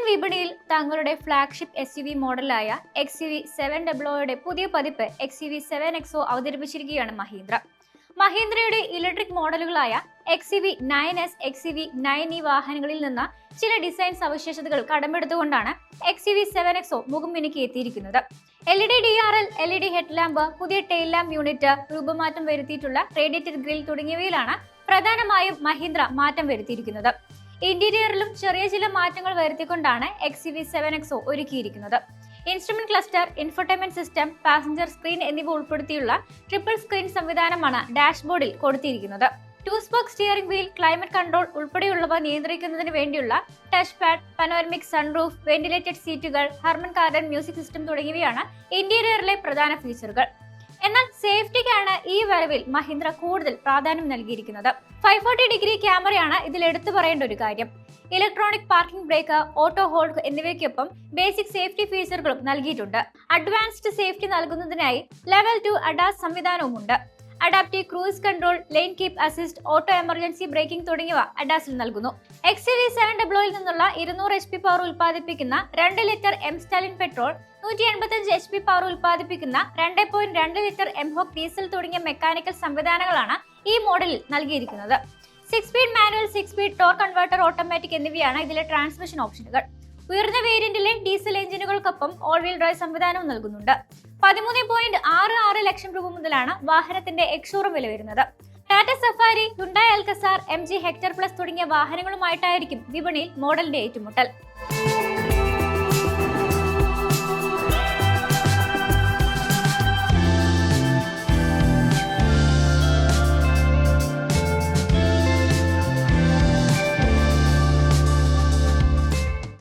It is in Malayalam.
വിപണിയിൽ തങ്ങളുടെ ഫ്ലാഗ്ഷിപ്പ് SUV മോഡലായ XUV700യുടെ പുതിയ പതിപ്പ് XUV7XO അവതരിപ്പിച്ചിരിക്കുകയാണ് Mahindra. മഹീന്ദ്രയുടെ electric മോഡലുകളായ XUV9S, XUV9e വാഹനങ്ങളിൽ നിന്ന് ചില ഡിസൈൻ സവിശേഷതകൾ കടമെടുത്തുകൊണ്ടാണ് XUV7XO മുഖം മിനുക്കി എത്തിയിരിക്കുന്നത്. LED DRL, LED ഹെഡ്ലാമ്പ്, പുതിയ ടെയിൽ ലാമ്പ് യൂണിറ്റ്, രൂപമാറ്റം വരുത്തിയിട്ടുള്ള റേഡിയേറ്റർ ഗ്രിൽ തുടങ്ങിയവയിലാണ് പ്രധാനമായും മഹീന്ദ്ര മാറ്റം വരുത്തിയിരിക്കുന്നത്. ഇന്റീരിയറിലും ചെറിയ ചില മാറ്റങ്ങൾ വരുത്തിക്കൊണ്ടാണ് XUV7XO ഒരുക്കിയിരിക്കുന്നത്. Instrument cluster, infotainment system, passenger screen എന്നിവ ഉൾപ്പെടുത്തിയുള്ള ട്രിപ്പിൾ സ്ക്രീൻ സംവിധാനമാണ് ഡാഷ്ബോർഡിൽ കൊടുത്തിരിക്കുന്നത്. 2-സ്പോക്ക് സ്റ്റിയറിംഗ് വീൽ, ക്ലൈമറ്റ് കൺട്രോൾ ഉൾപ്പെടെയുള്ളവ നിയന്ത്രിക്കുന്നതിന് വേണ്ടിയുള്ള touch pad, panoramic sunroof, ventilated സീറ്റുകൾ, ഹർമൻ കാർഡൻ മ്യൂസിക് സിസ്റ്റം തുടങ്ങിയവയാണ് ഇന്റീരിയറിലെ പ്രധാന ഫീച്ചറുകൾ. എന്നാൽ സേഫ്റ്റിക്കാണ് ഈ വരവിൽ മഹീന്ദ്ര കൂടുതൽ പ്രാധാന്യം നൽകിയിരിക്കുന്നത്. 540° ക്യാമറയാണ് ഇതിൽ എടുത്തു പറയേണ്ട ഒരു കാര്യം. Electronic parking brake, auto hold എന്നിവയ്ക്കൊപ്പം ബേസിക് സേഫ്റ്റി ഫീച്ചറുകളും നൽകിയിട്ടുണ്ട്. അഡ്വാൻസ്ഡ് സേഫ്റ്റി നൽകുന്നതിനായി ലെവൽ 2 ADAS സംവിധാനവുമുണ്ട്. Adaptive cruise control, lane keep assist, auto emergency braking തുടങ്ങിയവ അഡാസിൽ നൽകുന്നു. XUV700യിൽ നിന്നുള്ള 200 HP പവർ ഉൽപ്പാദിപ്പിക്കുന്ന 2 litre M stallion petrol, 185 HP power ഉൽപ്പാദിപ്പിക്കുന്ന 2.2 ലിറ്റർ MHOC ഡീസൽ തുടങ്ങിയ മെക്കാനിക്കൽ സംവിധാനങ്ങളാണ് ഈ മോഡലിൽ നൽകിയിരിക്കുന്നത്. 6 speed manual, 6 speed torque converter automatic എന്നിവയാണ് ഇതിലെ ട്രാൻസ്മിഷൻ ഓപ്ഷനുകൾ. ഉയർന്ന വേരിയന്റിലെ ഡീസൽ എഞ്ചിനുകൾക്കൊപ്പം ഓൾ വീൽ ഡ്രൈവ് സംവിധാനവും നൽകുന്നുണ്ട്. 13.66 ലക്ഷം രൂപ മുതലാണ് വാഹനത്തിന്റെ എക്സ്ഷോറൂം വില വരുന്നത്. Tata Safari, Hyundai Alcazar, MG Hector plus തുടങ്ങിയ വാഹനങ്ങളുമായിട്ടായിരിക്കും വിപണിയിൽ മോഡലിന്റെ ഏറ്റുമുട്ടൽ.